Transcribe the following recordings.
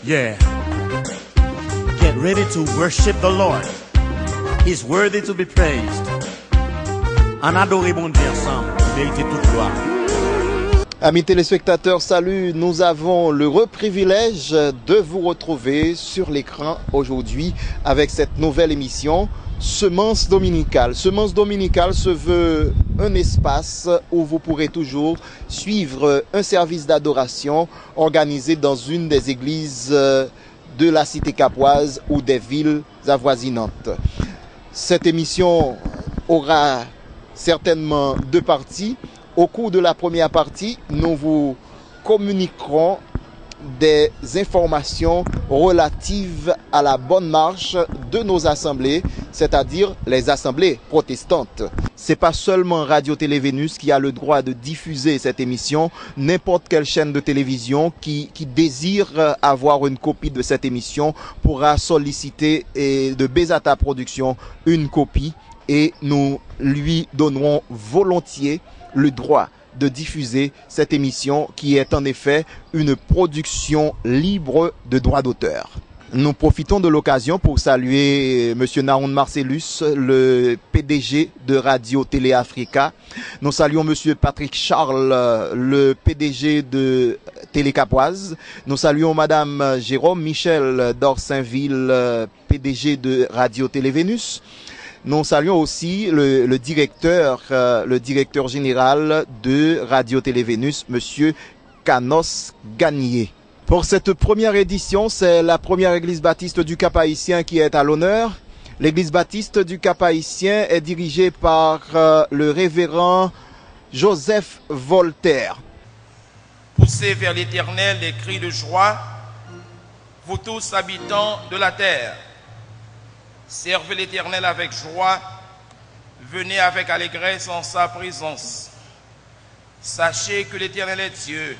Yeah. Get ready to worship the Lord. He's worthy to be praised. En adorer bon Dieu ensemble, mériter toute gloire. Amis téléspectateurs, salut, nous avons le privilège de vous retrouver sur l'écran aujourd'hui avec cette nouvelle émission Semence dominicale. Semence dominicale se veut un espace où vous pourrez toujours suivre un service d'adoration organisé dans une des églises de la cité capoise ou des villes avoisinantes. Cette émission aura certainement deux parties. Au cours de la première partie, nous vous communiquerons des informations relatives à la bonne marche de nos assemblées, c'est-à-dire les assemblées protestantes. C'est pas seulement Radio-Télé Vénus qui a le droit de diffuser cette émission. N'importe quelle chaîne de télévision qui désire avoir une copie de cette émission pourra solliciter de Bezata Production une copie et nous lui donnerons volontiers le droit de diffuser cette émission qui est en effet une production libre de droits d'auteur. Nous profitons de l'occasion pour saluer Monsieur Naoun Marcellus, le PDG de Radio Télé Africa. Nous saluons Monsieur Patrick Charles, le PDG de Télé Capoise. Nous saluons Madame Jérôme Michel d'Orsainville, PDG de Radio Télé Vénus. Nous saluons aussi le directeur général de Radio-Télé Vénus, Monsieur Canos Gagné. Pour cette première édition, c'est la première église baptiste du Cap-Haïtien qui est à l'honneur. L'église baptiste du Cap-Haïtien est dirigée par le révérend Joseph Voltaire. Poussez vers l'Éternel des cris de joie, vous tous habitants de la terre. Servez l'Éternel avec joie, venez avec allégresse en sa présence. Sachez que l'Éternel est Dieu.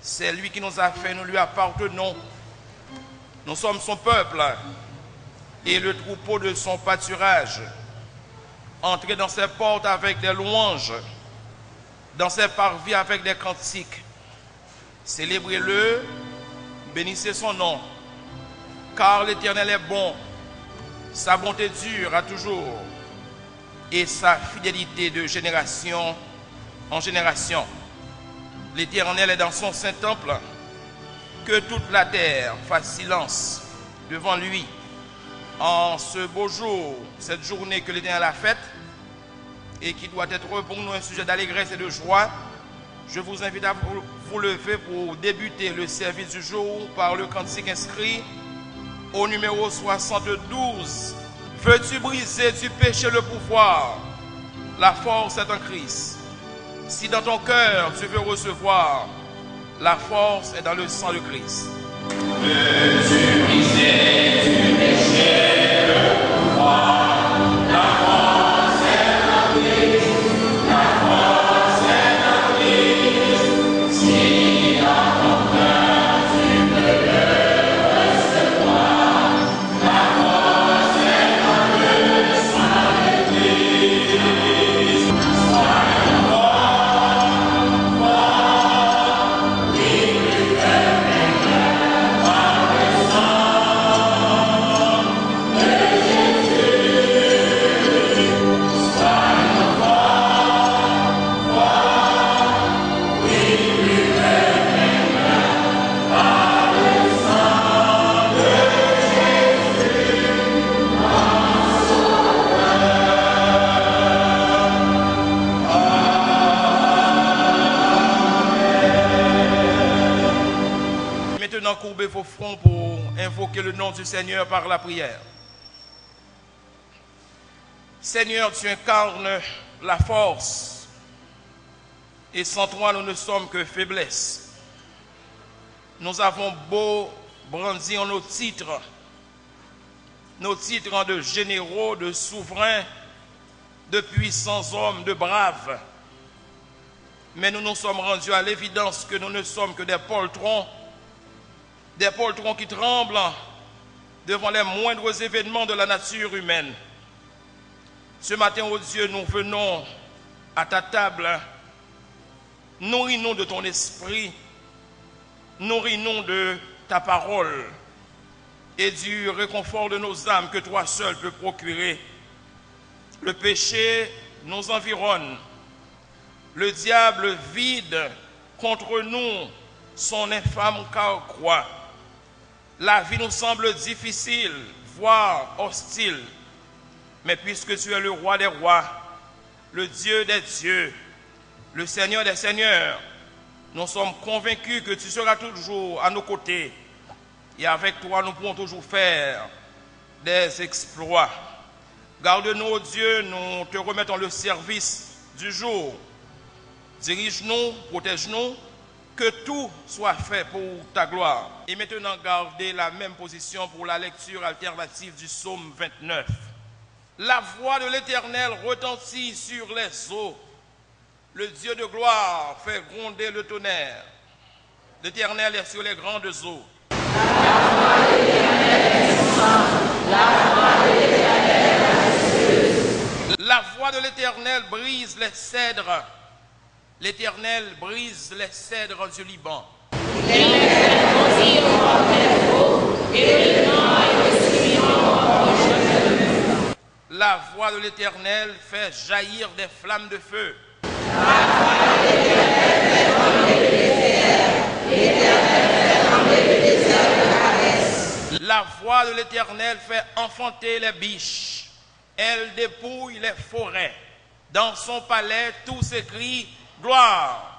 C'est lui qui nous a fait, nous lui appartenons. Nous sommes son peuple et le troupeau de son pâturage. Entrez dans ses portes avec des louanges, dans ses parvis avec des cantiques. Célébrez-le, bénissez son nom, car l'Éternel est bon. Sa bonté dure à toujours et sa fidélité de génération en génération. L'Éternel est dans son saint temple. Que toute la terre fasse silence devant lui. En ce beau jour, cette journée que l'Éternel a faite et qui doit être pour nous un sujet d'allégresse et de joie, je vous invite à vous lever pour débuter le service du jour par le cantique inscrit au numéro 72. Veux-tu briser du péché le pouvoir? La force est en Christ. Si dans ton cœur tu veux recevoir, la force est dans le sang de Christ. Veux-tu briser du péché le pouvoir? La force est en Christ. La force est en Christ. Si dans ton cœur tu veux recevoir, la force est dans le sang de Christ. Soyons forts, forts, oui, plus fermés par le sang de Jésus. Soyons forts, forts, oui, plus fermés par le sang de Jésus. Maintenant, courbez vos fronts pour invoquer le nom du Seigneur par la prière. Seigneur, tu incarnes la force et sans toi, nous ne sommes que faiblesse. Nous avons beau brandir nos titres de généraux, de souverains, de puissants hommes, de braves. Mais nous nous sommes rendus à l'évidence que nous ne sommes que des poltrons qui tremblent devant les moindres événements de la nature humaine. Ce matin, ô Dieu, nous venons à ta table, nourris-nous de ton esprit, nourris-nous de ta ta parole et du réconfort de nos âmes que toi seul peux procurer. Le péché nous environne. Le diable vide contre nous son infâme carquois. La vie nous semble difficile, voire hostile. Mais puisque tu es le roi des rois, le Dieu des dieux, le Seigneur des seigneurs, nous sommes convaincus que tu seras toujours à nos côtés. Et avec toi, nous pourrons toujours faire des exploits. Garde-nous, ô Dieu, nous te remettons le service du jour. Dirige-nous, protège-nous, que tout soit fait pour ta gloire. Et maintenant, gardez la même position pour la lecture alternative du psaume 29. La voix de l'Éternel retentit sur les eaux. Le Dieu de gloire fait gronder le tonnerre. L'Éternel est sur les grandes eaux. La voix de l'Éternel brise les cèdres. L'Éternel brise les cèdres du Liban. La voix de l'Éternel fait jaillir des flammes de feu. La voix de l'Éternel fait enfanter les biches. Elle dépouille les forêts. Dans son palais, tout s'écrie gloire.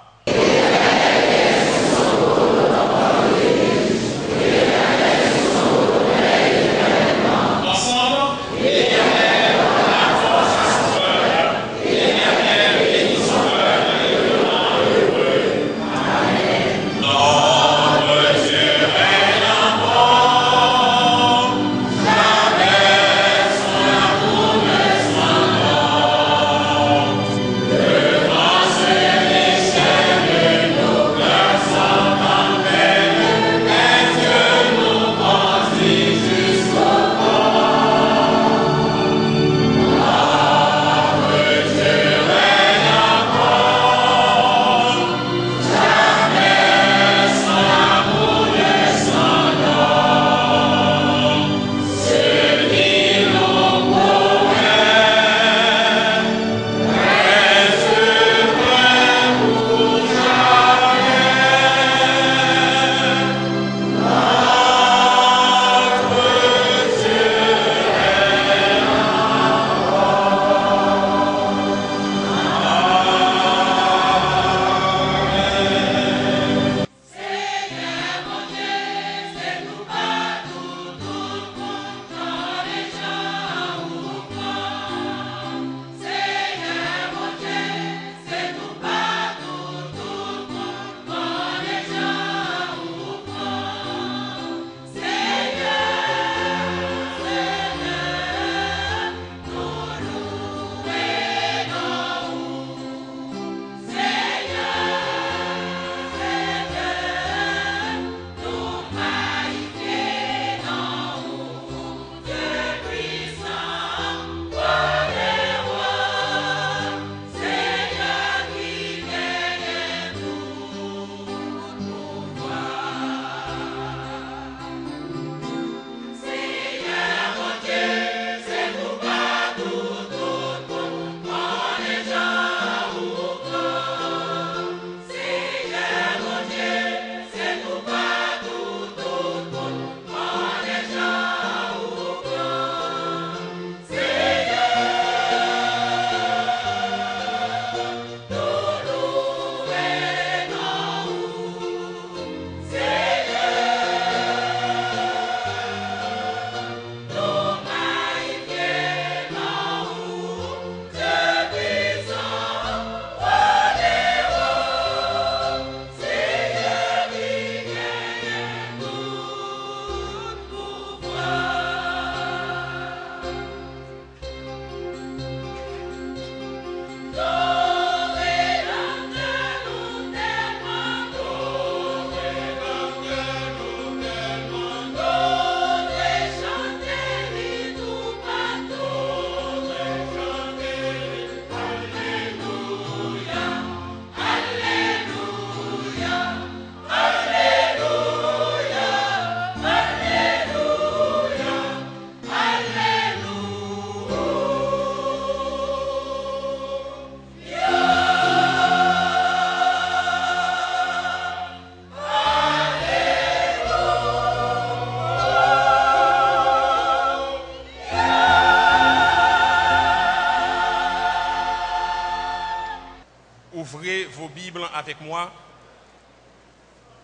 avec moi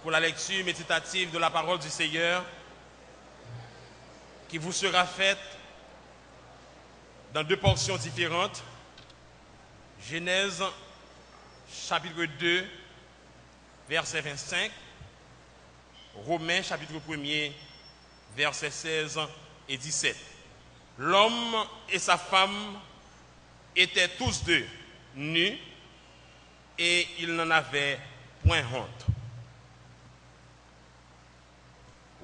pour la lecture méditative de la parole du Seigneur qui vous sera faite dans deux portions différentes. Genèse chapitre 2, verset 25. Romains chapitre 1er, versets 16 et 17. L'homme et sa femme étaient tous deux nus et ils n'en avaient point honte.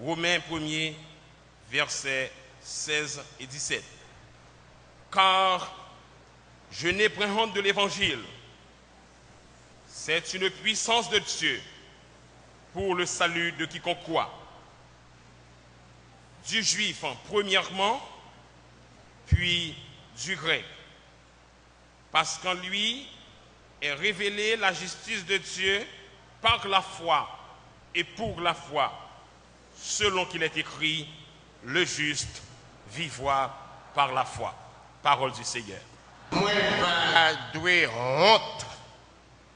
Romains 1er, versets 16 et 17. Car je n'ai point honte de l'évangile. C'est une puissance de Dieu pour le salut de quiconque croit. Du juif premièrement, puis du grec. Parce qu'en lui est révélée la justice de Dieu par la foi et pour la foi, selon qu'il est écrit, le juste vivra par la foi. Parole du Seigneur. Moi, je dois honte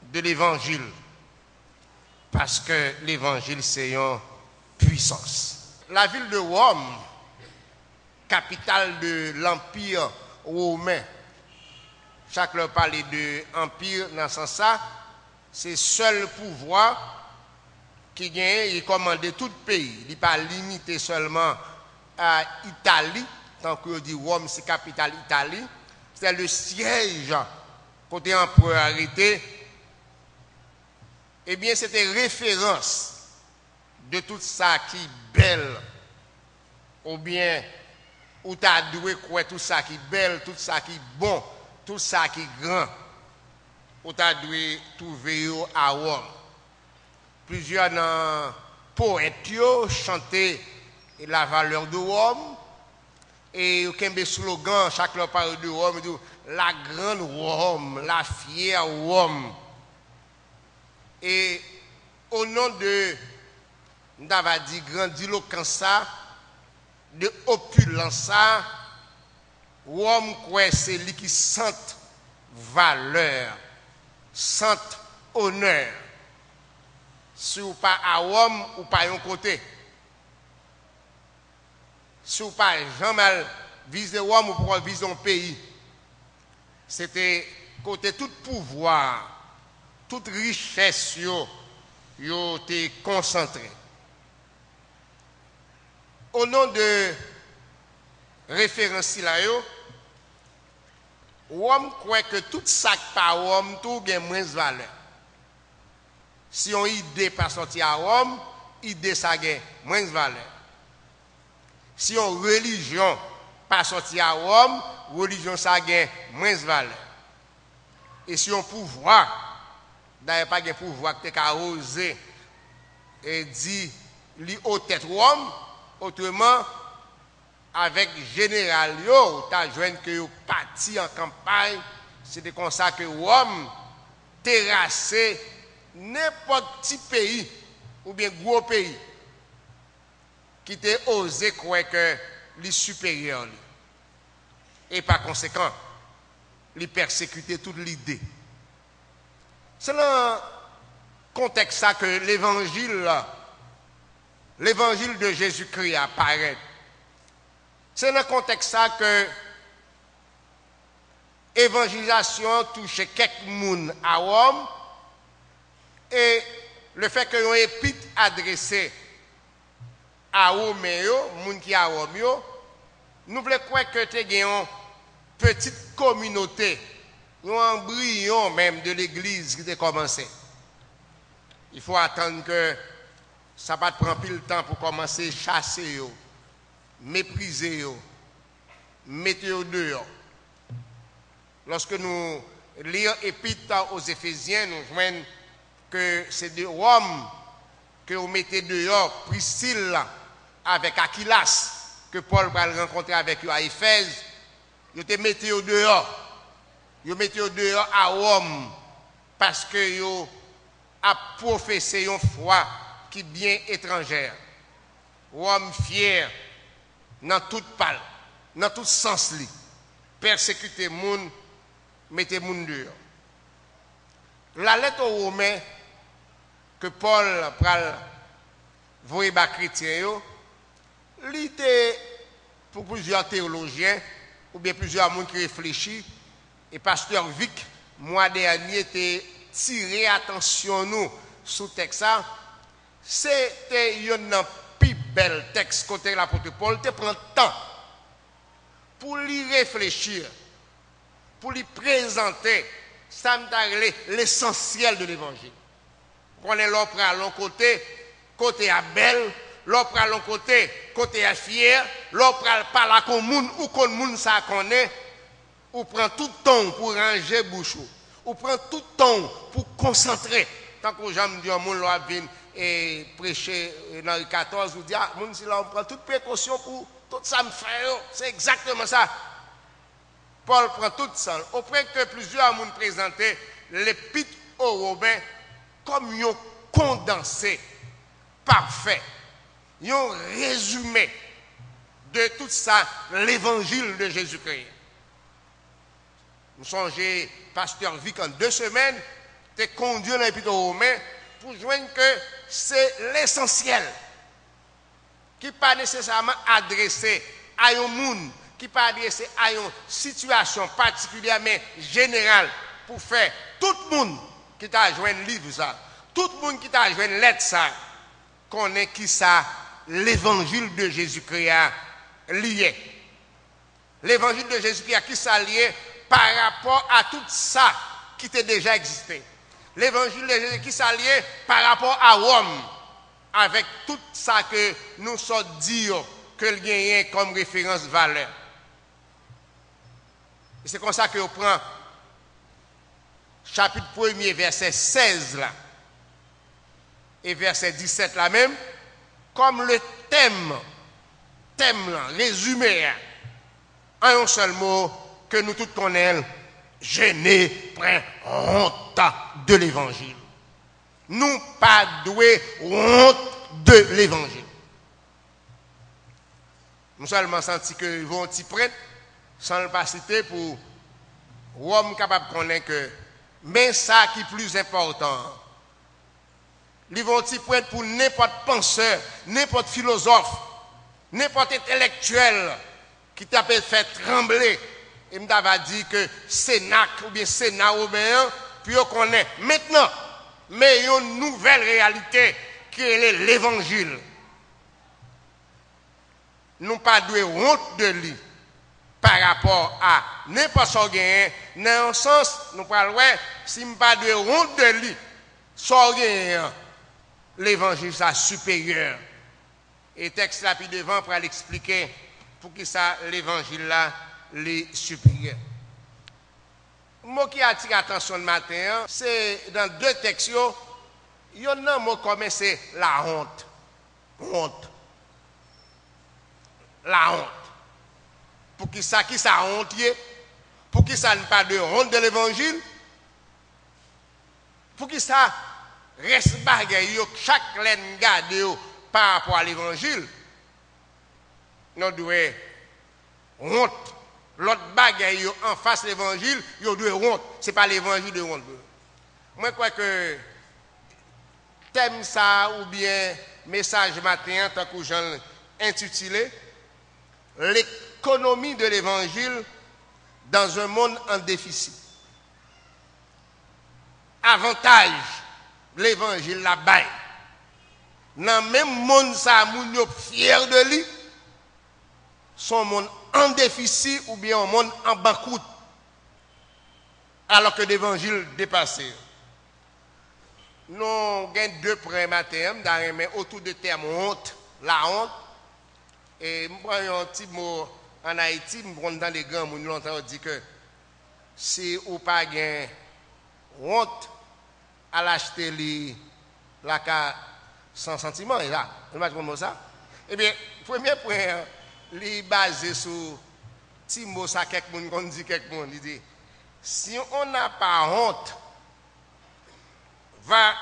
de l'évangile. Parce que l'évangile, c'est une puissance. La ville de Rome, capitale de l'Empire romain, chaque leur parle de empire dans ce sens, c'est le seul pouvoir qui gagne et commande tout le pays. Il n'est pas limité seulement à Italie, tant que dit Rome, c'est capitale Italie. C'est le siège côté empereur arrêté. Eh bien, c'était référence de tout ça qui est belle, ou bien, où tu as doué quoi, tout ça qui est belle, tout ça qui est bon, tout ça qui est grand, où tu as doué trouver à Rome. Plusieurs poètes chantaient la valeur de Rome, et il y a des slogans, chaque leur parle de Rome, la grande Rome, la fière Rome. Et au nom de Davadi grandiloquence, de opulence, Rome quoi c'est lui qui sent valeur, sent honneur. Si ou pas à Rome ou pas un côté. Si ou pas jamais viser Rome ou pour viser un pays. C'était côté tout pouvoir. Toute richesse yo été concentrée. Au nom de référence là Rome croit que tout ça par Rome tout gagne moins valeur. Si on idée pas sortir à Rome, idée ça gagne moins valeur. Si on religion pas sortir à Rome, religion ça gagne moins valeur. Et si on pouvoir d'ailleurs pas de pouvoir que tu as osé et dit li au tête Rome, autrement avec général yo tu as joint que yo parti en campagne, c'était comme ça que Rome terrassé n'importe petit pays ou bien gros pays qui t'a osé croire que les supérieurs et par conséquent les persécuter toute l'idée. C'est dans le contexte ça que l'évangile de Jésus-Christ apparaît. C'est dans le contexte ça que l'évangélisation touche quelques personnes à Rome et le fait que l'on épître adressé à Rome, gens qui à Rome, nous voulons croire que tu as une petite communauté. Nous embryon même de l'église qui a commencé. Il faut attendre que ça va prendre plus de temps pour commencer à chasser, mépriser, mettre dehors. Lorsque nous lisons l'épître aux Éphésiens, nous voyons que c'est de Rome que vous mettez dehors Priscille avec Aquilas, que Paul va rencontrer avec eux à Éphèse. Vous te mettez dehors. Vous mettez dehors à Rome parce que vous a professé une foi qui est bien étrangère. Rome fier dans toute parle, dans tout sens li. Persécuter moun, mettez moun dehors. La lettre aux Romains que Paul pral voyer bas chrétien yo, li était pour plusieurs théologiens ou bien plusieurs monde qui réfléchit et pasteur Vic mois dernier était tiré attention nous sous texte ça, c'était un plus bel texte côté l'apôtre Paul te prend temps pour lui réfléchir, pour lui présenter ça l'essentiel de l'évangile. On est l'autre à l'autre côté à belle, l'autre à l'autre côté à fier, l'autre à pas la commune ou qu'on moun ça connaît, ou prend tout le temps pour ranger bouche, ou prend tout le temps pour concentrer. Tant que j'aime dire moun l'a vinn et prêcher dans le 14 ou dire moun si là on prend toute précaution pour tout ça me fait, c'est exactement ça. Paul prend tout ça. Au point que plusieurs moun présenté l'épître aux Romains comme un condensé parfait, un résumé de tout ça, l'évangile de Jésus-Christ. Nous songez, pasteur Vic, en 2 semaines, te conduit dans l'épître aux Romains pour joindre que c'est l'essentiel qui n'est pas nécessairement adressé à un monde, qui n'est pas adressé à une situation particulière, mais générale, pour faire tout le monde qui t'a joué un livre, ça, tout le monde qui t'a joué une lettre, ça, connaît qui ça, l'évangile de Jésus-Christ lié. L'évangile de Jésus-Christ qui ça lié par rapport à tout ça qui t'a déjà existé. L'évangile de Jésus qui ça lié par rapport à Rome, avec tout ça que nous sommes dire que le gagne comme référence valeur. Et c'est comme ça que on prend chapitre 1er, verset 16 là, et verset 17 là même, comme le thème là, résumé, en un seul mot, que nous tous connaissons, je n'ai pas honte de l'évangile. Nous pas doué honte de l'évangile. Nous seulement senti que ils vont t'y prendre, sans le pas citer pour Rome capable de connaître que, mais ça qui est plus important, ils vont t'y prendre pour n'importe penseur, n'importe philosophe, n'importe intellectuel qui t'a fait trembler. Et m'avait dit que Sénat ou bien Sénat romain, puis on connaît maintenant, mais une nouvelle réalité qui est l'évangile. Nous pas de honte de lui par rapport à n'importe quoi gain, dans un sens, nous parlons, si nous pas de honte de lui, ça gain, l'évangile ça supérieur. Et texte là puis devant pour l'expliquer pour que ça l'évangile là les supérieurs. Le mot qui attire l'attention le matin, c'est dans 2 textes, il y a un mot comme c'est la honte. Honte. La honte. Pour qui ça honte, pour qui ça n'a pas de honte de l'évangile, pour qui ça reste bagaille, chaque laine garde par rapport à l'évangile, nous devons honte. L'autre bagaille en face de l'évangile, il doit honte. Ce n'est pas l'évangile de honte. Moi, je crois que thème ça ou bien message matin, tant que j'en intitulé, l'économie de l'évangile dans un monde en déficit. Avantage, l'évangile la baille. Dans le même monde, ça, moun yo fier de lui, son monde en déficit ou bien un monde en banqueroute, alors que l'évangile dépassé. Nous avons 2 points matin, mais autour de terme honte, la honte. Et je prends un petit mot en Haïti, je prends dans les grands, nous longtemps dit que si vous n'avez pas de honte à l'acheter la carte sans sentiment, et là, vous ne ça? Eh bien, premier point, il basé sur petit mot ça quelqu'un dit quelqu'un dit si on n'a pas honte va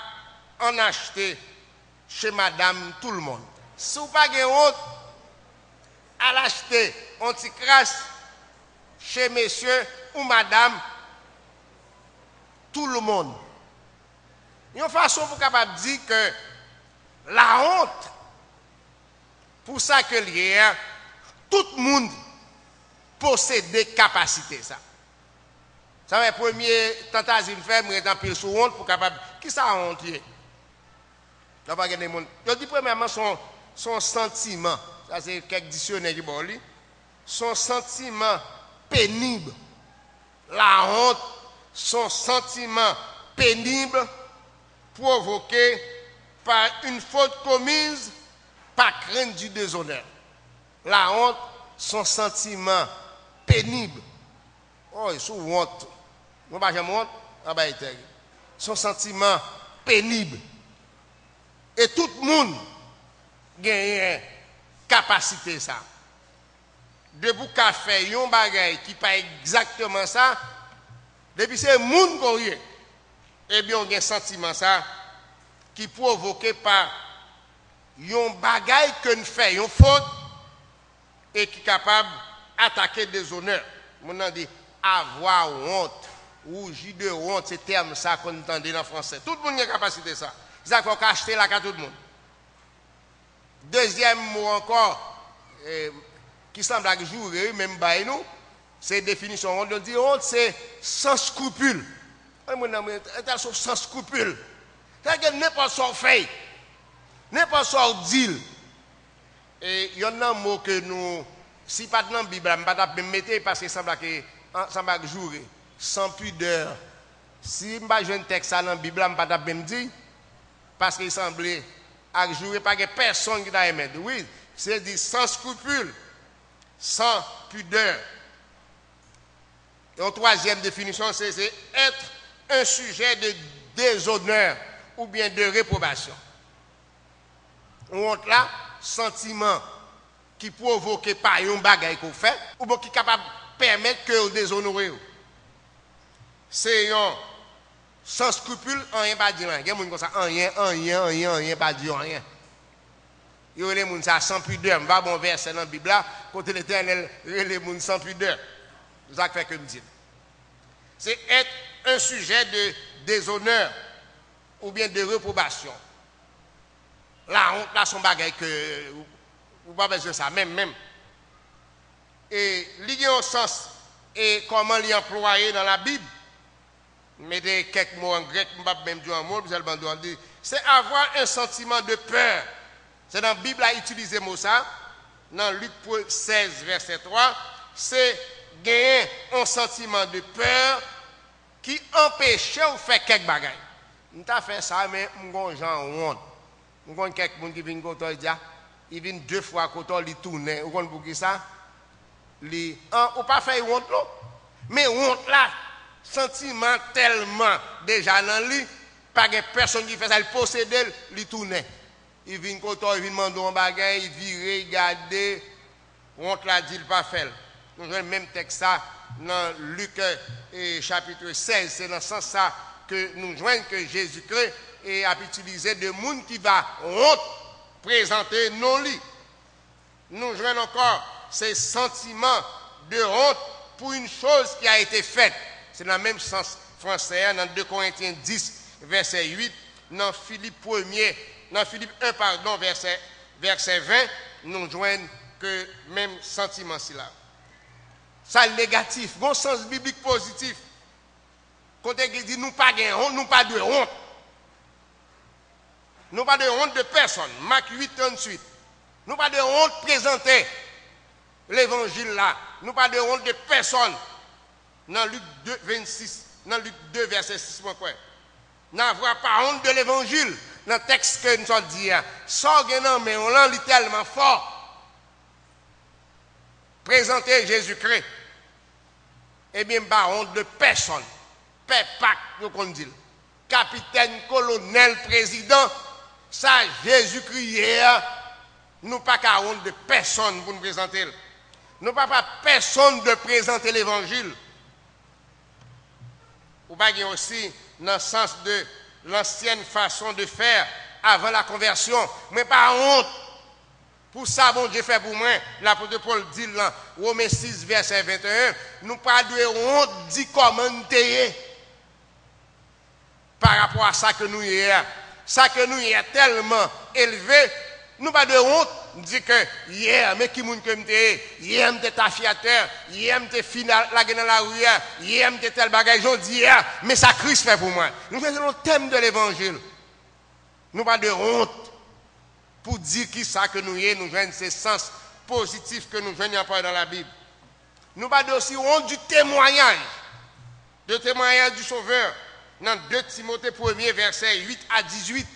en acheter chez madame tout le monde. Si vous n'avez pas honte à l'acheter on t'y crasse chez monsieur ou madame tout le monde. Une façon pour capable dire que la honte, pour ça que l'hier, tout le monde possède des capacités. Ça va être premier tentation de faire, mais dans pile sous honte pour capable. Qui ça honte? Je dis premièrement son sentiment. Ça c'est quelques dictionnaires qui bon son sentiment pénible. La honte, son sentiment pénible provoqué par une faute commise par crainte du déshonneur. La honte, son sentiment pénible. Oh, il sous honte. Moi, pas jamais honte. Ah bah, son sentiment pénible. Et tout le monde gagne capacité ça. De vous faire un bagage qui pas exactement ça, depuis c'est le monde qu'on y est, eh bien on a un sentiment ça qui provoqué par un bagage que nous faisons, une faute, et qui est capable d'attaquer des honneurs. On a dit avoir honte, rougir de honte, c'est terme ça qu'on entendait en français. Tout le monde a capacité ça. Ça faut acheter là à tout le monde. Deuxième mot encore, qui semble à jouer, même by nous, c'est définition. On dit honte, c'est sans scrupule. Sans scrupule. C'est-à-dire n'importe quoi fait, n'importe quoi dit. Et il y a un mot que nous, si pas dans la Bible, je ne vais pas mettre parce que ça va jouer. Sans pudeur. Si je ne vais pas un texte dans la Bible, je ne vais pas me dire. Parce qu'il semblait à jouer par personne qui n'a aimé. Oui, c'est dit sans scrupule, sans pudeur. Et en troisième définition, c'est être un sujet de déshonneur ou bien de réprobation. Honte là, sentiment qui provoque par un bagage qu'on fait, ou bien qui est capable de permettre que vous déshonorez. C'est un sans scrupule, rien pas dire rien. Il y a des gens comme ça, rien pas dire rien. Il y a des gens ça sans pudeur. Va bon verset dans la Bible là, côté l'Éternel, les gens sans pudeur. C'est ça que fait que me dit. C'est être un sujet de déshonneur ou bien de réprobation. La honte là son bagage que vous pas besoin de ça même. Et il y a un sens et comment l'employer dans la Bible. Mettez quelques mots en grec, je ne vais pas même dire un mot, c'est avoir un sentiment de peur. C'est dans la Bible à utiliser ce mot ça, dans Luc 16, verset 3, c'est gagner un sentiment de peur qui empêche de faire quelques bagages. Je n'ai fait ça, mais je suis honte. Je connais quelqu'un qui vient à dire, il vient 2 fois quand il tourne. Vous connaissez pour qui ça? On ne pas faire honte, non? Mais honte là, sentiment tellement déjà dans lui, pas de personne qui fait ça, il possède, il tourne. Il vient quand il vient demander un bagage, il vire, regarder, honte là dit il pas faire. Nous avons le même texte ça dans Luc chapitre 16, c'est dans ce sens ça que nous joignons que Jésus-Christ a utilisé de monde qui va honte présenter nos lits. Nous joignons encore ces sentiments de honte pour une chose qui a été faite. C'est dans le même sens français, dans 2 Corinthiens 10, verset 8, dans Philippe 1, pardon, verset 20, nous joignons que même sentiment là. Ça le négatif, bon sens biblique positif. Quand il dit nous pas de honte, nous pas de honte. Nous pas de honte de personne. Marc 8, 38. Nous pas de honte présenter l'évangile là. Nous pas de honte de personne. Dans Luc 2, 26, dans Luc 2, verset 6, n'avoir pas honte de l'évangile. Dans le texte que nous avons dit, sans mais on l'a littéralement fort. Présenter Jésus-Christ. Eh bien, pas honte de personne. Père Pâques, nous dit. Capitaine, colonel, président, ça, Jésus-Christ, nous pas qu'à honte de personne pour nous présenter. Nous pas personne de présenter l'évangile. Ou pas aussi dans le sens de l'ancienne façon de faire avant la conversion, mais pas honte. Pour ça, bon Dieu fait pour moi, l'apôtre Paul dit dans Romains 6, verset 21, nous pas de honte dit comment nous par rapport à ça que nous y est. Ça que nous y est tellement élevé, nous pas de honte. On dit que hier, mais qui moun que m'te, hier m'te tafiateur, hier m'te final la dans la rue, hier m'te tel bagage, j'en dis hier, mais ça Christ fait pour moi. Nous faisons le thème de l'évangile. Nous pas de honte pour dire qui ça que nous y est, nous joignons ces sens positifs que nous joignons pas dans la Bible. Nous pas de aussi honte du témoignage du Sauveur dans 2 Timothée 1er verset 8 à 18.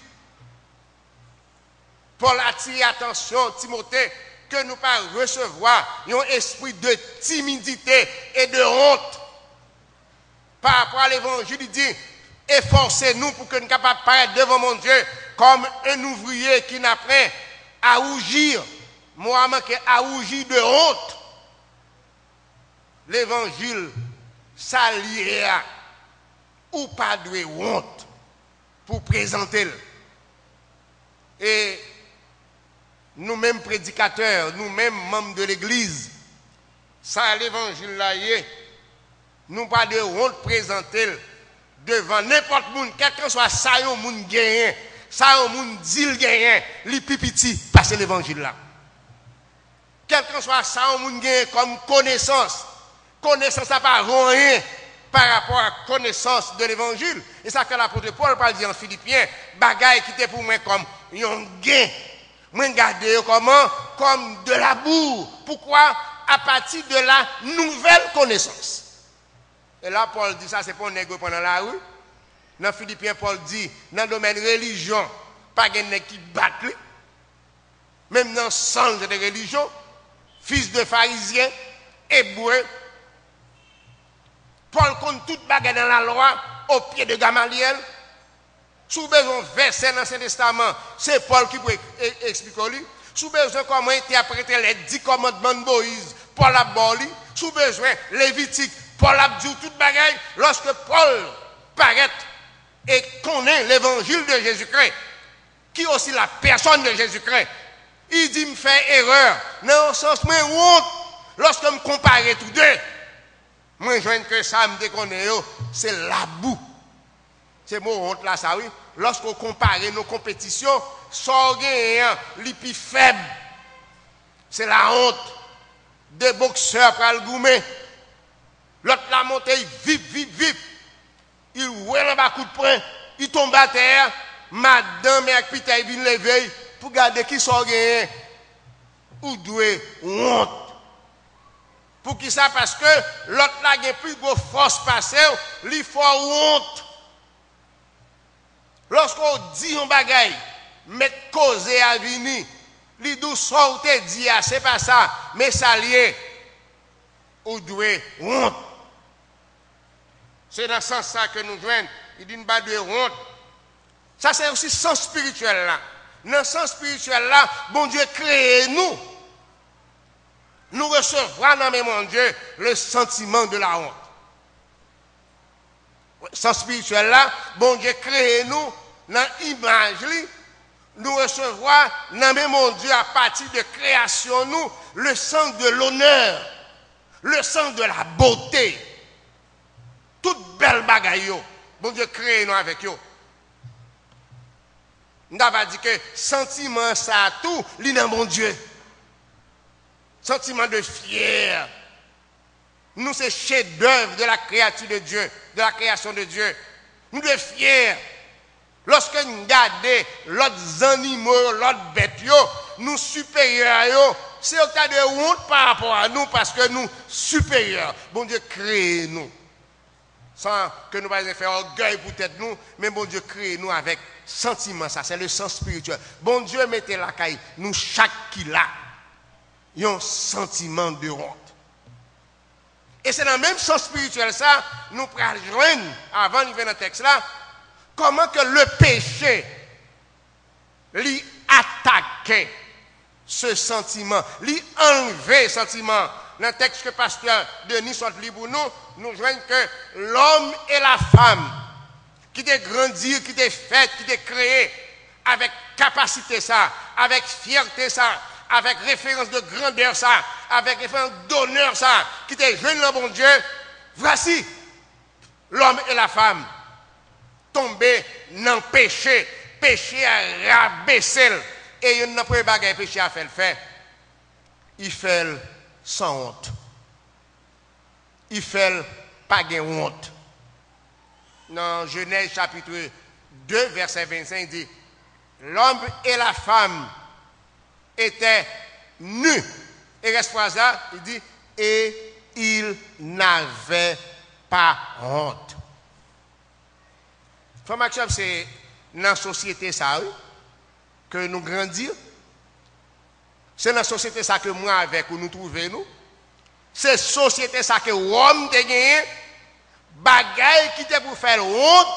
Paul attire attention, Timothée, que nous pas recevoir un esprit de timidité et de honte. Par rapport à l'évangile, il dit, efforcez-nous pour que nous soyons capables de paraître devant mon Dieu comme un ouvrier qui n'a pas à rougir. Moi, à rougir de honte. L'évangile, ça lié ou pas de honte pour présenter. Et nous-mêmes prédicateurs, nous-mêmes membres de l'église, ça l'évangile là nous pas de honte présenter devant n'importe monde, quel que soit ça yon moun gagné, ça yon moun dit gagné, li pipiti passer l'évangile là. Quel que soit ça yon moun gagné comme connaissance n'a pas rien par rapport à connaissance de l'évangile. Et ça que l'apôtre Paul parle dit en Philippiens, bagaille qui était pour moi comme un gain. Moi, regardez comment? Comme de la boue. Pourquoi? À partir de la nouvelle connaissance. Et là, Paul dit ça, c'est pas un nègre pendant la rue. Dans Philippiens, Paul dit, dans le domaine religion, pas de nègre qui battent. Même dans le sens de religion, fils de pharisiens, hébreux, Paul compte toute bagarre dans la loi au pied de Gamaliel. Sous besoin verset dans l'Ancien Testament, c'est Paul qui peut expliquer lui. Sous besoin comment interpréter les 10 commandements de Moïse, Paul a boli. Sous besoin Lévitique, Paul a dit toute bagarre. Lorsque Paul paraît et connaît l'évangile de Jésus-Christ, qui est aussi la personne de Jésus-Christ, il dit me fait erreur. Dans le sens moi honte lorsque me comparer tous deux. Moi, je vois que ça me déconne, c'est la boue. C'est mon honte là, ça oui. Lorsqu'on compare nos compétitions, sorgueur, les plus faibles, c'est la honte. Des boxeurs pour le goumer. L'autre la monte, il vip. Il ouè un bas coup de poing, il tombe à terre. Madame et Akpita, il vient lever pour garder qui sorgueur. Ou doué honte. Pour qui ça? Parce que l'autre là a plus de force passée, il faut honte. Lorsqu'on dit un bagaille, mettre cause à venir, li dou sorte dit c'est pas ça, mais ça lié. Ou doué honte. C'est dans ce sens ça que nous joignons, il dit pas de honte. Ça c'est aussi sens spirituel là. Dans le sens spirituel là, bon Dieu crée nous. Nous recevrons dans mon Dieu le sentiment de la honte. Sens spirituel là, bon Dieu crée nous dans l'image, nous recevrons dans mon Dieu à partir de création nous le sens de l'honneur, le sens de la beauté, toute belle bagaille. Bon Dieu crée nous avec eux. Nous avons dit que sentiment ça tout, il dans mon Dieu. Sentiment de fier. Nous, c'est chef-d'œuvre de la créature de Dieu, de la création de Dieu. Nous sommes fiers. Lorsque nous regardons l'autre animaux, l'autre bête, nous supérieurs, c'est au cas de honte par rapport à nous parce que nous supérieurs. Bon Dieu crée nous. Sans que nous ne faire orgueil pour tête nous, mais bon Dieu crée nous avec sentiment. Ça, c'est le sens spirituel. Bon Dieu mettez la caille, nous chaque qui l'a. Il y a un sentiment de honte. Et c'est dans le même sens spirituel ça, nous prenons joindre, avant de venir dans le texte là, comment que le péché lui attaquait ce sentiment, lui enlever ce sentiment. Dans le texte que pasteur Denis soit libre pour nous, nous joignons que l'homme et la femme qui t'est grandi, qui t'est fait, qui t'est créé avec capacité ça, avec fierté ça, avec référence de grandeur ça, avec référence d'honneur ça, qui était jeune le bon Dieu, voici l'homme et la femme tomber dans le péché. Péché a rabaissé. Et il n'y a pas de péché à faire. Il fait sans honte. Il fait pas de honte. Dans Genèse chapitre 2, verset 25, il dit, l'homme et la femme étaient nus. Et reste phrase là, il dit, et ils n'avaient pas honte. Frère Maxime, c'est dans la société ça que nous grandissons. C'est dans la société ça que moi avec nous trouvons nous. C'est la société ça que l'homme a gagné. Bagaille qui était pour faire honte,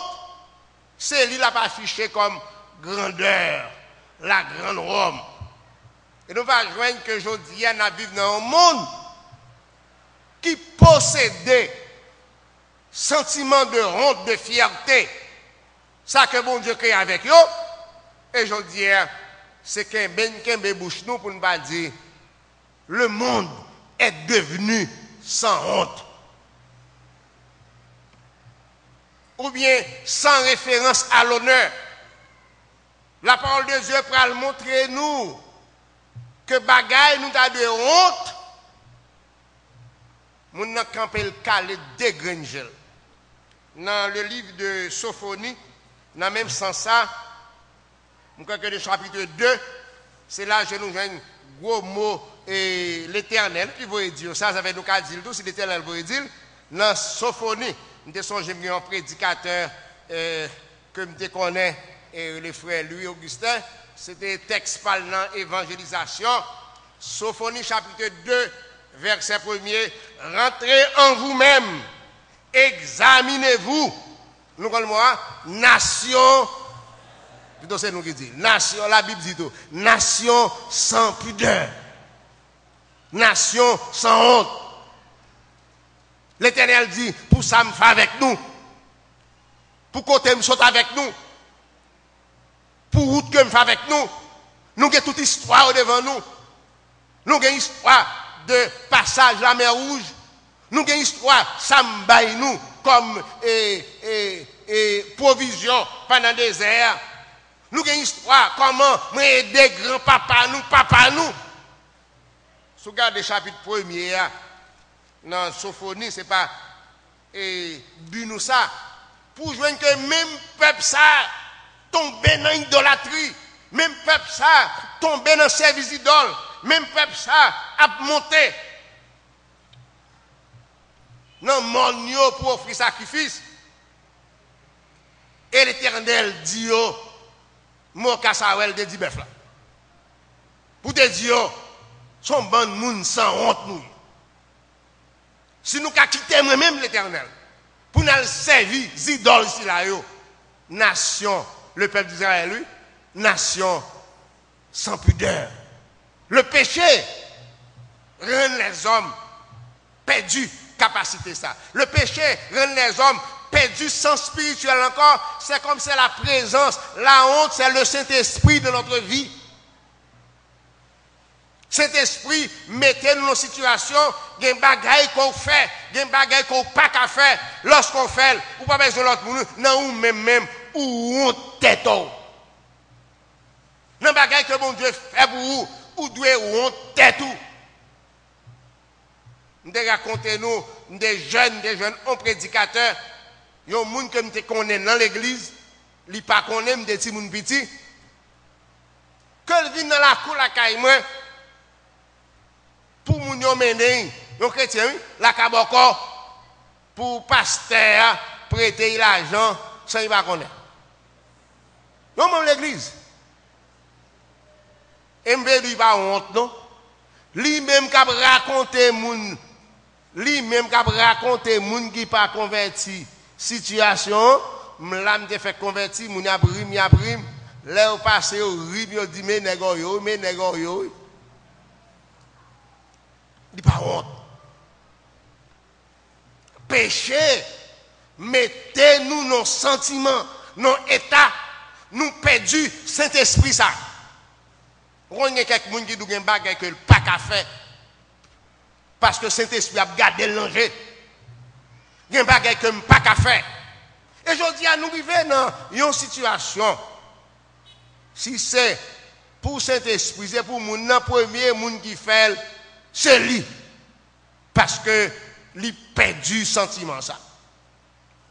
c'est lui l'a pas affiché comme grandeur, la grande Rome. Et nous allons joindre que aujourd'hui, nous vivons dans un monde qui possède sentiment de honte, de fierté. Ça que bon Dieu crée avec eux. Et aujourd'hui, c'est qu'un ben bouche nous pour ne pas dire le monde est devenu sans honte. Ou bien sans référence à l'honneur. La parole de Dieu pour montrer nous que bagaille nous a de honte. Nous avons campé le calé de Grangel. Dans le livre de Sophonie, dans le même sens ça, nous crois que le chapitre 2, c'est là que nous avons un gros mot et l'Éternel qui veut dire ça, ça veut nous dire tout, si l'Éternel veut dire, dans Sophonie. Je suis un prédicateur que je connais, le frère Louis Augustin. C'était un texte parlant évangélisation. Sophonie chapitre 2, verset 1er. Rentrez en vous-même, examinez-vous. Nous connaissons nation. Plutôt c'est nous qui dit. Nation, la Bible dit tout. Nation sans pudeur. Nation sans honte. L'Éternel dit, pour ça me fait avec nous. Pour côté me saute avec nous. Pour route que me fait avec nous. Nous avons toute histoire devant nous. Nous avons une histoire de passage la mer Rouge. Nous avons une histoire, ça me baille nous comme provision pendant le désert. Nous avons une histoire, comment nous aider grand-papa nous. Si vous regardez le chapitre 1er, dans Sophonie, ce n'est pas but nous ça. Pour jouer que même peuple ça tombe dans l'idolâtrie, même peuple ça tombe dans le service d'idole, même peuple ça a monté dans le monde pour offrir sacrifice. Et l'Éternel dit, moi, Kassawel de Dibef là. Pour te dire, son bon monde sans honte nous. Si nous quittons moi-même l'Éternel, pour nous servir, idoles ici là, nation, le peuple d'Israël, lui, nation sans pudeur. Le péché rend les hommes perdus, capacité ça. Le péché rend les hommes perdus, sens spirituel encore. C'est comme c'est la présence, la honte, c'est le Saint-Esprit de notre vie. Saint-Esprit, mettez-nous dans une situation, il y a des bagailles qu'on fait, il y a des bagailles qu'on n'a pas qu'à faire. Lorsqu'on fait, ou pas besoin de l'autre monde, non, ou même, ou on tête. Dans les bagailles que mon Dieu fait pour vous, ou doit ou on tête. Nous racontez nous des jeunes hommes prédicateurs, il y a des gens que nous connaissons dans l'église, ils ne pas connaissent des petits gens petits, que viennent dans la cour la caille moi. Pour moun yo mener, yon chrétien, la kaboko, pour pasteur, prêter l'argent, ça il va connaître. Non, même l'église. Mbe lui pas honte, non? Lui même kap raconter moun, qui pas converti, situation, m'lam te fait converti, moun y a brim, là au passé au rib, yo dit mais négo yo. Il n'y a pas honte. Péché, mettez-nous nos sentiments, nos états, nous perdus, Saint-Esprit ça. Il y a quelqu'un qui dit que le pas qu'à faire. Parce que Saint-Esprit a gardé l'enjeu. Il y a des choses que pas qu'à faire. Et je dis à nous vivre dans une situation, si c'est pour Saint-Esprit, c'est pour mon premier monde qui fait, c'est lui. Parce que lui perdu sentiment ça.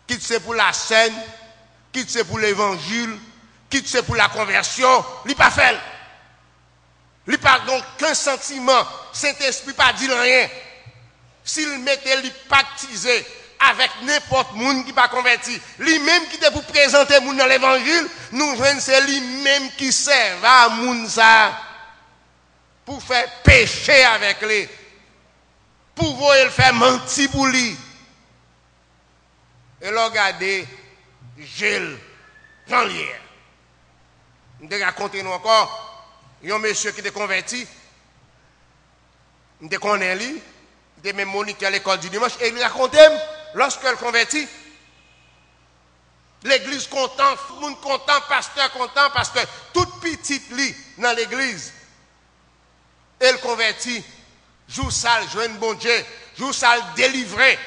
Quitte c'est pour la scène, quitte c'est pour l'évangile, quitte c'est pour la conversion, lui pas fait. Lui pas donc qu'un sentiment, Saint-Esprit pas dit rien. S'il mettait lui baptisé avec n'importe monde qui pas converti, lui-même qui était pour présenter monde dans l'évangile, nous joignons c'est lui-même qui sert à monde ça pour faire pécher avec lui, pour voir le faire mentir pour lui. Et là, regardez, Gilles, Jean-Lière. Je vais raconter nous encore, il y a un monsieur qui était converti, je connais lui, il était même moniteur à l'école du dimanche, et il racontait, lorsqu'elle convertit, l'église content, tout le monde content, pasteur content, parce que toute petite lit dans l'église, elle convertit, joue ça, joue bon Dieu, joue ça, délivré.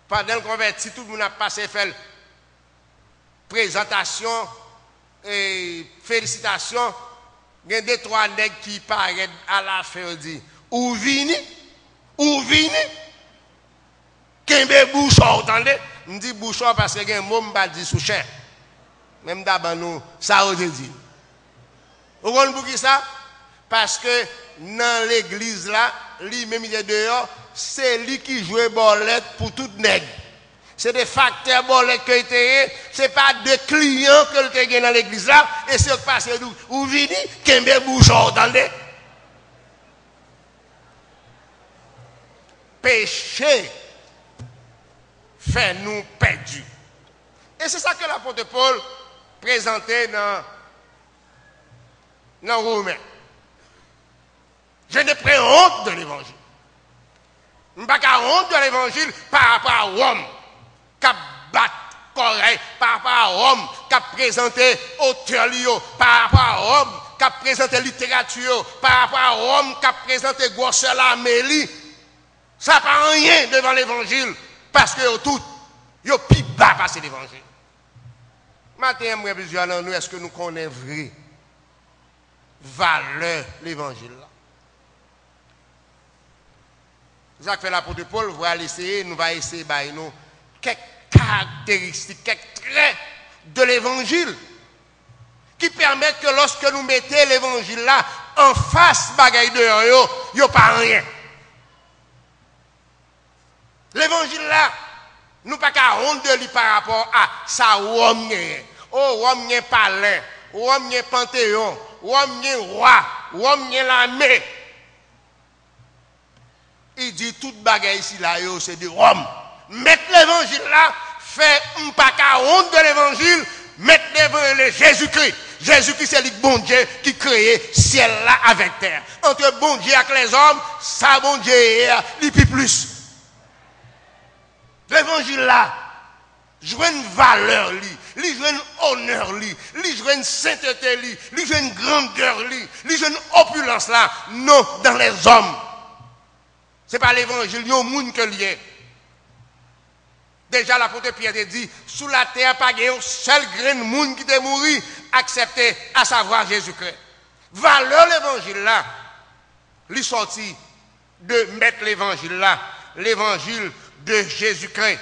Pendant le converti, tout le monde a passé faire présentation et félicitations. Il y a 2-3 nègres qui paraissent à la fin, dit, ou vini, Kembe bouchon, entendez? Je dis bouchon parce que un mot m'a dit sous cher. Même d'abord nous, ça ose dit. Vous comprenez pour qui ça? Parce que dans l'église là, lui-même il est dehors, c'est lui qui joue bolette pour toute nègre. C'est des facteurs bolette que était, c'est pas de clients que le gagne dans l'église là, et c'est passé d'où? Ou vini, Kembe bouchon, entendez? Péché fait nous perdus. Et c'est ça que l'apôtre Paul présentait dans Romains. Je ne prends honte de l'évangile. Je ne pas honte de l'évangile par rapport à Rome, qui a battu Corée, par rapport à Rome, qui a présenté auteur, par rapport à Rome, qui a présenté littérature, par rapport à Rome, qui a présenté Gossela Mélie. Ça n'a pas rien devant l'évangile. Parce que tout, il y a plus bas passer l'évangile. Maintenant, moi, plusieurs d'entre nous, est-ce que nous connaissons vrai valeur l'évangile là? C'est ça que fait l'apôtre Paul, nous va essayer de nous quelques caractéristiques, quelques traits de l'évangile qui permettent que lorsque nous mettons l'évangile là en face bagaille de il n'y a pas rien. L'évangile là, nous pas qu'à honte de lui par rapport à ça Rome. Oh, Rome n'est palais, Rome n'est panthéon, Rome n'est roi, Rome n'est l'armée. Il dit toute bagaille ici là, c'est de Rome. Mettre l'évangile là, fait pas qu'à honte de l'évangile, mettre l'évangile Jésus-Christ. Jésus-Christ c'est le bon Dieu qui crée ciel là avec terre. Entre bon Dieu avec les hommes, ça bon Dieu est plus. L'évangile là, joue une valeur, lui joue une honneur, lui joue une sainteté, lui joue une grandeur, lui joue une opulence là, non dans les hommes. Ce n'est pas l'évangile, il y a un monde que lié. Déjà l'apôtre Pierre a dit, sous la terre, pas un seul grain de monde qui est mort, accepté, à savoir Jésus-Christ. Valeur l'évangile là, lui sorti de mettre l'évangile là, l'évangile de Jésus-Christ.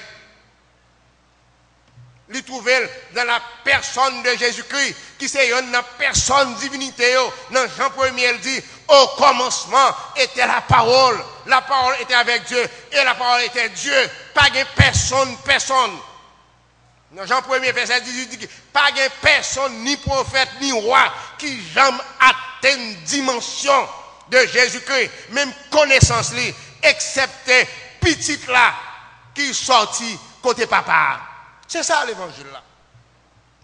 Il trouvait dans la personne de Jésus-Christ, qui c'est une personne divinité. Dans Jean 1er, il dit, au commencement était la parole était avec Dieu, et la parole était Dieu, pas de personne. Dans Jean 1er, verset 18, il dit, pas de personne, ni prophète, ni roi, qui jamais atteint une dimension de Jésus-Christ, même connaissance, excepté petit là, qui sorti côté papa. C'est ça l'évangile là.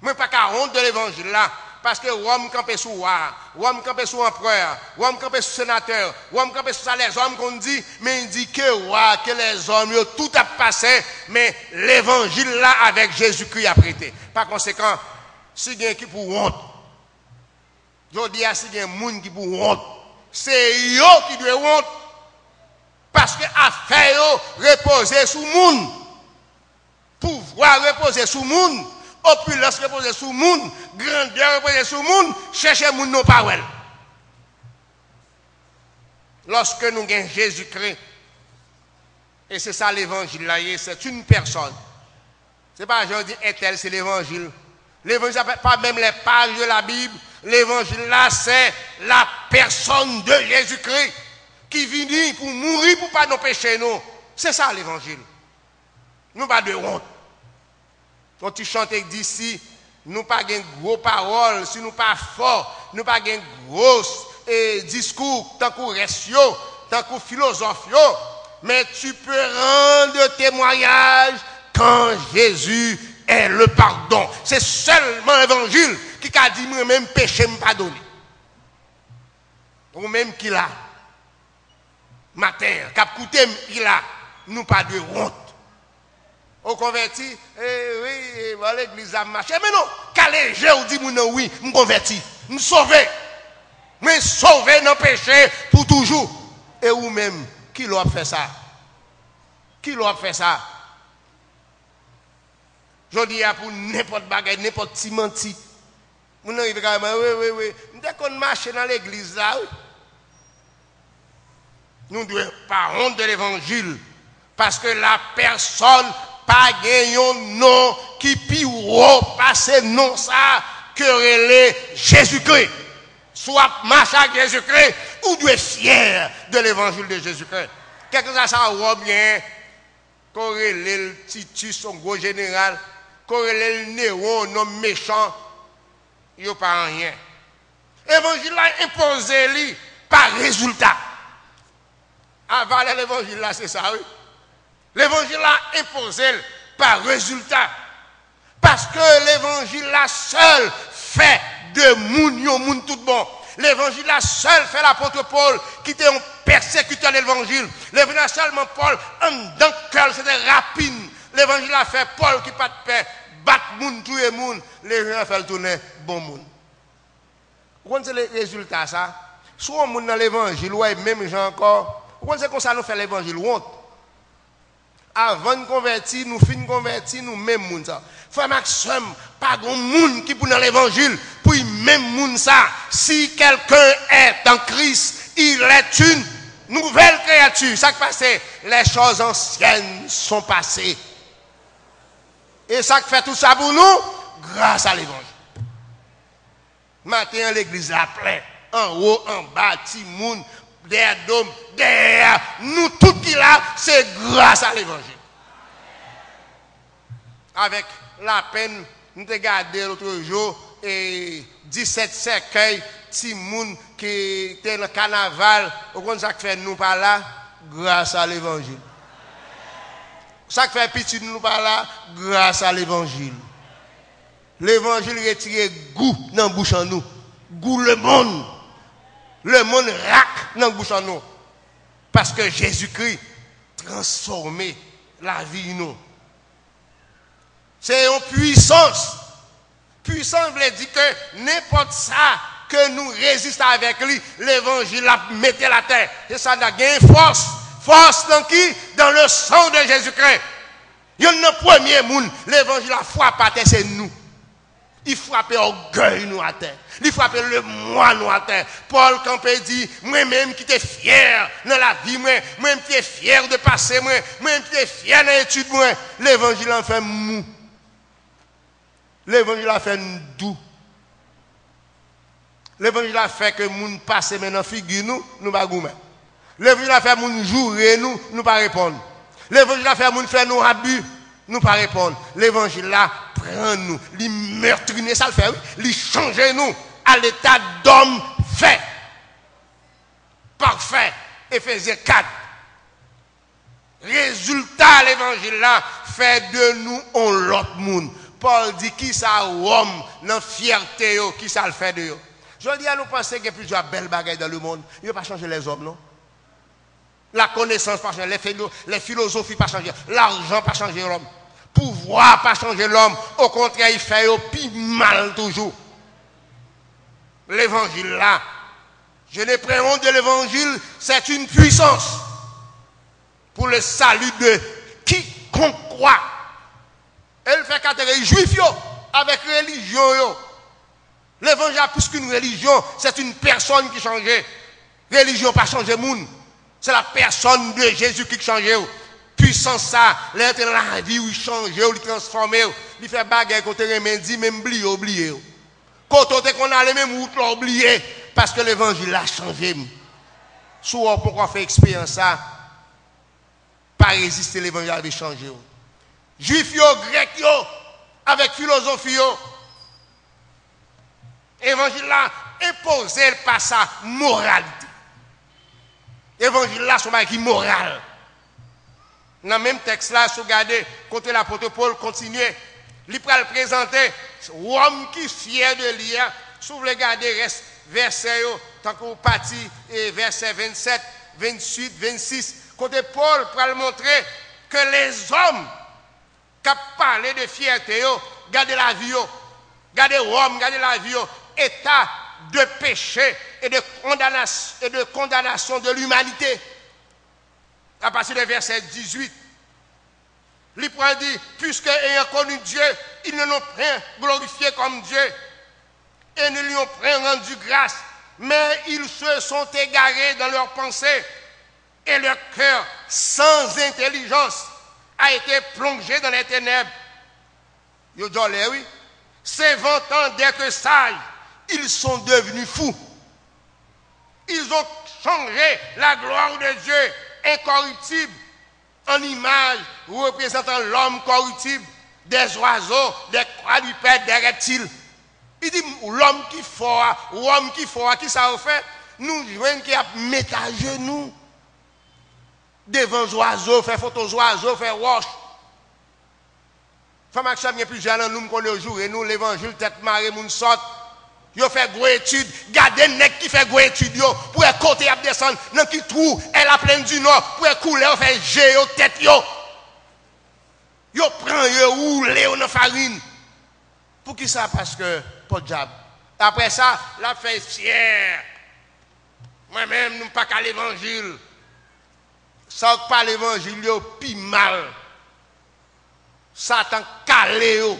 Moi pas qu'à honte de l'évangile là, parce que Rome campait sous roi, Rome campait sous empereur, Rome campait sous sénateur, Rome campait sous ça les hommes qu'on dit, mais il dit que roi, que les hommes, tout a passé, mais l'évangile là avec Jésus-Christ a prêté. Par conséquent, si il y a qui pour honte, je dis à si il y a un monde qui pour honte, c'est eux qui doivent honte. Parce que affaire reposer sur le monde. Pour pouvoir reposer sur le monde, opulence reposer sur le monde, grandeur reposer sur le monde, chercher le monde nos paroles. Lorsque nous avons Jésus-Christ, et c'est ça l'évangile là, c'est une personne. Ce n'est pas genre un tel, c'est l'évangile. L'évangile, pas même les pages de la Bible. L'évangile là, c'est la personne de Jésus-Christ qui vient pour mourir pour pas nos péchés. Nous. C'est ça l'évangile. Nous pas de honte. Quand tu chantes d'ici, nous pas de gros paroles, si nous pas forts, nous pas de gros discours, tant qu'on ratio, tant qu'on philosophe, mais tu peux rendre témoignage quand Jésus est le pardon. C'est seulement l'évangile qui a dit moi-même péché me pardonner. Ou même qu'il a matin, cap coûté il a nous pas de honte. Au converti, oui, l'église a marché. Mais non, calé, je dis mon oui, me converti, me sauver. Me sauver dans le péché pour toujours. Et ou même, qui l'a fait ça? Qui l'a fait ça? Je dis pour n'importe bagaille, n'importe petit menti. Mon arrive quand même, oui. Dès qu'on marche dans l'église là, nous ne devons pas honte de l'évangile. Parce que la personne pas gagné un nom qui plus haut passer non ça que relais Jésus-Christ. Soit marche avec Jésus-Christ ou tu es fier de l'évangile de Jésus-Christ. Quelque chose ça va bien. Corrélé le Titus, son gros général, corrélé le Néron, non méchant, il n'y a pas rien. L'évangile a imposé lui par résultat. Avaler l'évangile là, c'est ça, oui. L'évangile a imposé par résultat. Parce que l'évangile là seul fait de moun tout bon. L'évangile là seul fait l'apôtre Paul qui était un persécuteur de l'évangile. L'évangile là seulement Paul, en dans le cœur, c'était rapide. L'évangile là fait Paul qui pas de paix, bat moun, tuer moun. L'évangile là fait le tourner bon moun. Vous connaissez les résultats ça? Soit moun dans l'évangile, ouais, même gens encore. Vous connaissez comment ça nous fait l'évangile? Honte. Avant de convertir, nous finissons convertir, nous même moun ça. Frère Maxime, pas grand monde qui pour dans l'évangile, pour même moun ça. Si quelqu'un est en Christ, il est une nouvelle créature. Ça qui passe, les choses anciennes sont passées. Et ça qui fait tout ça pour nous, grâce à l'évangile. Matin, l'église a plein. En haut, en bas, petit monde, derrière dôme, derrière. Nous, tout qui là, c'est grâce à l'évangile. Avec la peine, nous avons gardé l'autre jour, et 17 cercueils, petit monde qui était dans le carnaval, au contraire, ça fait nous par là, grâce à l'évangile. Ça fait petit nous par là, grâce à l'évangile. L'évangile retire goût dans la bouche en nous. Goût le monde. Le monde raque dans la bouche en nous. Parce que Jésus-Christ transformé la vie nous. C'est une puissance. Puissance veut dire que n'importe ça que nous résistons avec lui, l'évangile a mis la terre. Et ça a gagné force. Force dans qui? Dans le sang de Jésus-Christ. Il y a un premier monde, l'évangile a frappé à terre, c'est nous. Il frappe l'orgueil nous à terre. Il frappe le moi nous à terre. Paul Campé dit, moi-même qui était fier dans la vie, moi-même qui est fier de passer, moi-même qui est fier dans l'étude, l'évangile a fait mou. L'évangile a fait doux. L'évangile a fait que nous passions maintenant figure nous pas goûter. L'évangile a fait nous jouer nous pas répondre. L'évangile a fait nous faire nos abus, nous pas répondre. L'évangile là prend nous, il meurtriner ça le fait, il change nous à l'état d'homme fait. Parfait. Éphésiens 4. Résultat l'évangile là fait de nous un l'autre monde. Paul dit qui ça homme dans fierté qui ça le fait de yo. Je dis à nous penser qu'il y a plusieurs belles bagailles dans le monde. Il ne va pas changer les hommes, non? La connaissance pas changer, les philosophies pas changer, l'argent pas changer l'homme, pouvoir pas changer l'homme. Au contraire, il fait au pire mal toujours. L'évangile là, je n'ai pas honte de l'évangile, c'est une puissance pour le salut de quiconque croit. Elle fait catégorie juif avec religion. L'évangile a plus qu'une religion, c'est une personne qui change. Religion pas changer monde. C'est la personne de Jésus qui change. Puissance ça, l'être dans la vie où il change, il transforme, il fait bagarre côté remède, même oublier. Quand on a les mêmes routes oublié parce que l'évangile a changé. Souvent pourquoi faire expérience ça, pas résister l'évangile a changé. Juifs grecs avec philosophie évangile là imposé par sa moralité. Évangile là son qui moral. Dans le même texte là, si vous regardez, quand l'apôtre Paul continue, il peut le présenter, l'homme qui est fier de lire, si vous regardez reste verset, tant que vous partez, verset 27, 28, 26, quand Paul peut le montrer que les hommes qui parlent de fierté, regardez la vie, regardez l'homme, regardez la vie, état de péché et de condamnation de l'humanité. À partir du verset 18, l'Épreuve dit, puisque ayant connu Dieu, ils ne l'ont point glorifié comme Dieu et ne lui ont point rendu grâce, mais ils se sont égarés dans leurs pensées et leur cœur sans intelligence a été plongé dans les ténèbres. Yo dit, oui, s'inventant d'être sages, ils sont devenus fous. Ils ont changé la gloire de Dieu incorruptible en image représentant l'homme corruptible, des oiseaux, des quadrupèdes, des reptiles. Il dit l'homme qui fort, l'homme qui fort, qui ça fait? Nous jouons qui a mis à genoux devant les oiseaux, faire photos oiseaux, faire wash. Femme Action bien plusieurs dans nous qu'on jour et nous l'évangile tête marée moun sort. Yo fait gros étude, gardez nèg qui fait gros étude yo pour côté à descendre dans qui trou, elle a plein du nord pour couler on fait géo tête yo. Yo prend yo roule dans farine. Pour qui ça parce que pas de diable. Après ça, la fait fier. Moi-même nous pas qu'à l'évangile. Ça pas l'évangile yo pi mal. Satan calé yo.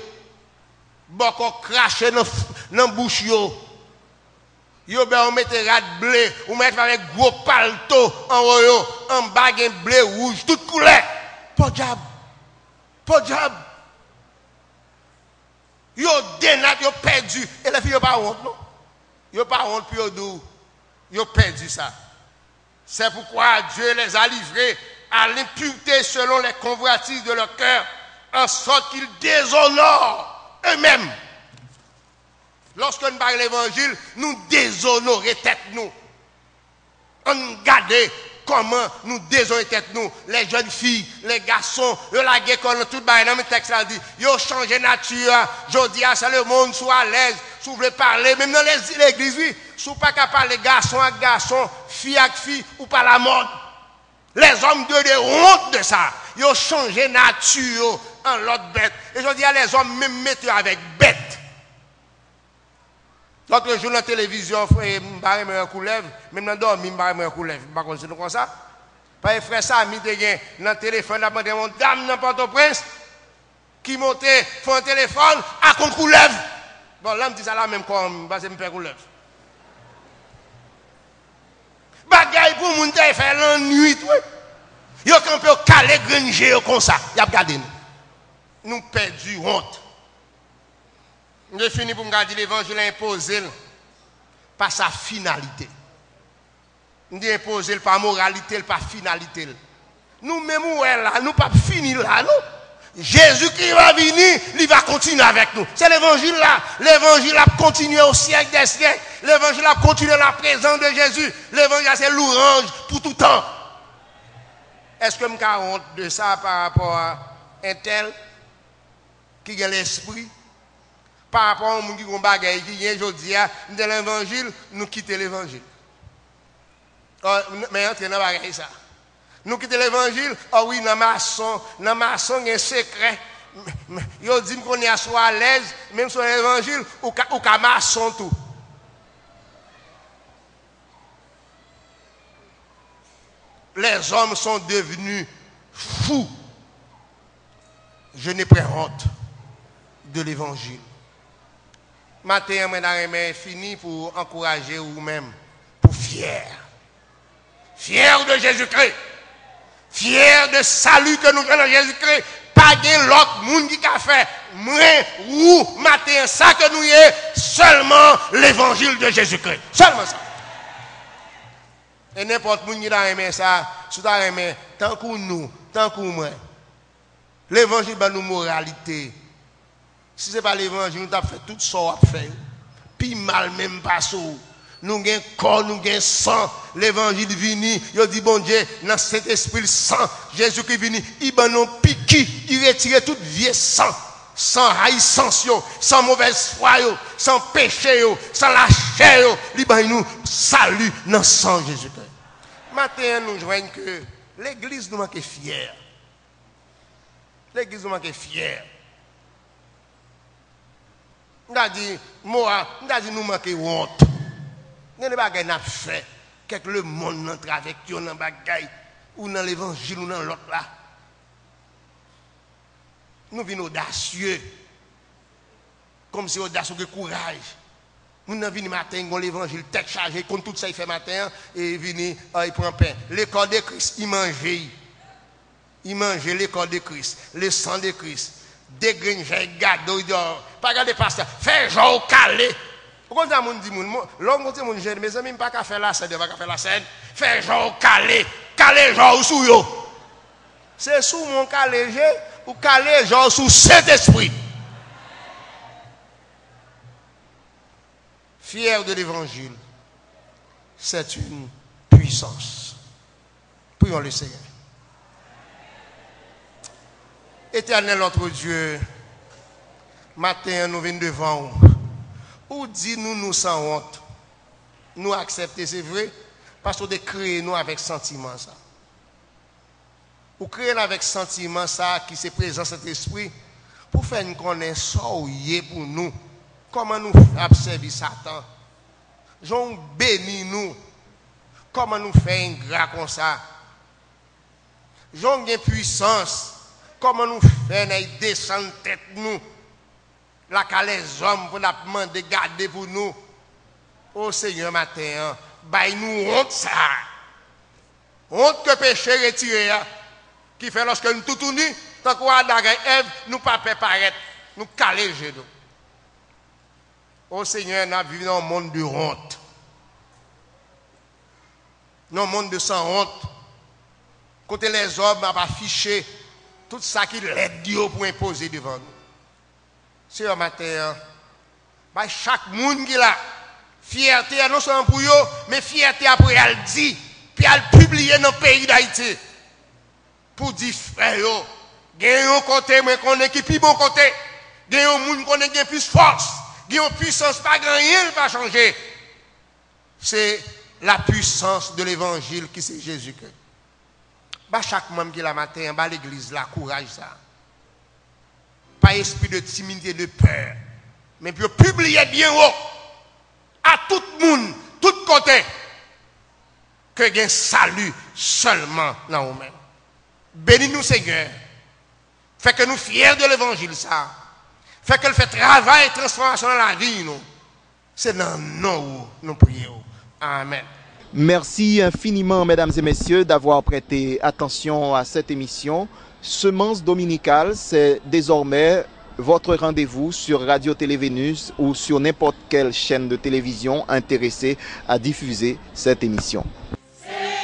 Boko craché dans bouche yo. Yo ben on mette rat blé, ou mette avec gros palto en haut yo, en bas gen blé rouge, toute couleur. Pas diable. Pas diable. Yo dénat, yo perdu. Et la fille yo pas honte non. Yo pas honte puis yo dou. Yo perdu ça. C'est pourquoi Dieu les a livrés à l'impureté selon les convoitises de leur cœur, en sorte qu'ils déshonorent eux-mêmes. Lorsque nous parlons de l'évangile, nous déshonorons tête nous. On regarde comment nous déshonorons tête nous. Les jeunes filles, les garçons, la guerre qu'on tout dans le texte là dit, ils ont changé nature. Je dis à ça le monde soit à l'aise, si vous voulez parler, même dans l'église, oui, si vous pas qu'à parler garçon à garçon, fille à fille, ou pas la mode. Les hommes de honte de ça. Ils ont changé nature en l'autre bête. Et je dis à les hommes, même mettre avec bête. L'autre jour, dans la télévision, je me un coup lèvre, même dans le dormi, je me un coup lèvre. Je ne sais pas comme ça. Pas frère ça, dans le téléphone, il y a une dame dans Port-au-Prince qui montait, fait un téléphone, à contre coup lèvre. Bon, là, je me dis ça là même comme, je me fais coup lèvre. Bagaille pour moun te faire la nuit, oui. Yo quand peut caler granger comme ça, y a regardé nous. Nous perdu honte. Je finis pour me garder l'évangile imposé par sa finalité. Nous dit imposé par moralité, par finalité. Nous même là, nous pas fini là, non. Jésus qui va venir, il va continuer avec nous. C'est l'évangile là. L'évangile a continué au siècle des siècles. L'évangile a continué la présence de Jésus. L'évangile c'est l'orange pour tout temps. Est-ce que je me honte de ça par rapport à un tel qui a l'esprit? Par rapport à un monde qui a un bagage qui a aujourd'hui, dans l'évangile, nous quittons l'évangile. Mais entrer dans le bagage ça. Nous quittons l'évangile, oh oui, dans maçon, il y a un secret. Ils disent qu'on est à l'aise, même sur l'évangile, ou qu'à maçon tout. Les hommes sont devenus fous. Je n'ai pas honte. de l'évangile. Matin, je fini pour encourager vous-même, pour fier. Fier de Jésus-Christ. Fier de salut que nous avons dans Jésus-Christ. Pas de l'autre monde qui a fait. Moi, ou matin, ça que nous y est, seulement l'évangile de Jésus-Christ. Seulement ça. Et n'importe qui a aimé ça, si tu as aimé, tant que nous, tant que moi. L'évangile va nous moralité. Si ce n'est pas l'évangile, nous avons fait tout ça à faire. Puis mal même pas ça. Nous avons corps, nous avons sang. L'évangile vini, il dit bon Dieu, dans cet esprit le sang, Jésus qui vini, il va nous piquer, il retire tout vieux sang. Sans haïssance, sans mauvaise foi, sans péché, sans la chair, il va nous salut dans le sang Jésus-Christ. Maintenant, nous joignons que l'église nous manque fière. L'église nous manque fière. Nous avons dit, nous manquons honte. Nous n'avons pas fait. Quelque le monde entre avec nous dans bagaille ou dans l'évangile ou dans l'autre là. Nous venons audacieux. Comme si audacieux que courage. Nous venons venir matin, on l'évangile tête chargée, contre tout ça il fait matin et venir il prend pain. Le corps de Christ, il mange. Il mange le corps de Christ, le sang de Christ. Dégringe, gado, pas regarder pasteur, fais genre calé. Pourquoi ça moun dit l'homme dit mon jeune mes amis pas qu'à faire la scène, pas qu'à faire la scène, fais genre calé, calé genre sous yo. C'est sous mon calé ou calé genre sous Saint-Esprit. Fier de l'évangile, c'est une puissance. Prions le Seigneur. Éternel notre Dieu, matin nous venons devant vous. Ou dit nous sans honte. Nous accepter, c'est vrai, parce qu'on a créé nous avec sentiment ça. Ou créer avec sentiment ça qui se présente cet esprit pour faire une connaissance pour nous. Comment nous faire servir Satan. J'en bénis nous. Comment nous faire un gras comme ça. J'en gain puissance. Comment nous faire descendre tête nous. Là qu'à les hommes pour la demander de garder pour nous. Oh Seigneur matin, baille nous honte ça. Honte que péché retiré qui fait lorsque nous tout unis, tant qu'on a d'Adam et Ève, nous pas paraître, nous caler les genoux. Oh Seigneur, nous vivons dans un monde de honte. Dans un monde de sans honte. Côté les hommes, n'a pas affiché tout ça qui l'aide Dieu pour imposer devant nous. Seigneur matin, chaque monde qui a fierté, non seulement pour eux, mais fierté après elle dit, puis elle publie dans le pays d'Haïti. Pour dire, frère, il y a un côté, mais qu'on est qui plus bon côté. Il y a un monde qu'on est plus force. Il y a une puissance, pas grand rien pas changer. C'est la puissance de l'évangile qui c'est Jésus-Christ. Chaque membre qui est la matin, l'église, la courage ça. Pas esprit de timidité, de peur. Mais puis publier bien haut, à tout le monde, tout côté, que il y a un salut seulement dans nous-mêmes. Bénis-nous, Seigneur. Fait que nous fiers de l'évangile, ça. Fait que le fait travail et transformation dans la vie, nous. C'est dans nous, nous prions. Amen. Merci infiniment, mesdames et messieurs, d'avoir prêté attention à cette émission. Semence dominicale, c'est désormais votre rendez-vous sur Radio-Télé Vénus ou sur n'importe quelle chaîne de télévision intéressée à diffuser cette émission. Seigneur,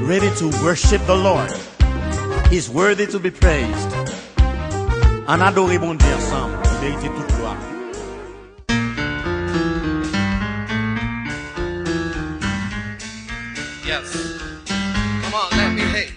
ready to worship the Lord. He's worthy to be praised. En adorer mon Dieu ensemble, mériter toute gloire. Yes. Come on, let me hate.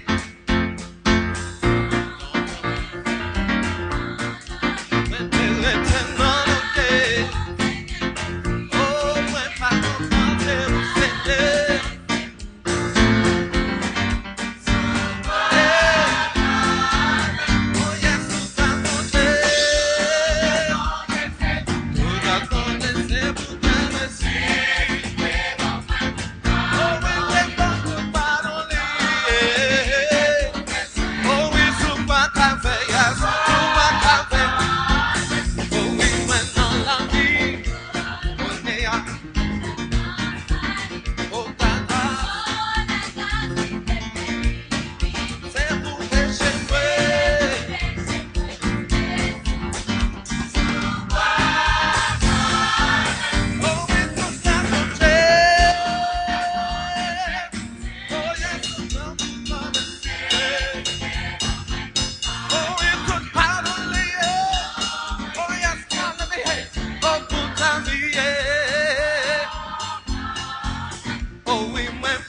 Oh, we went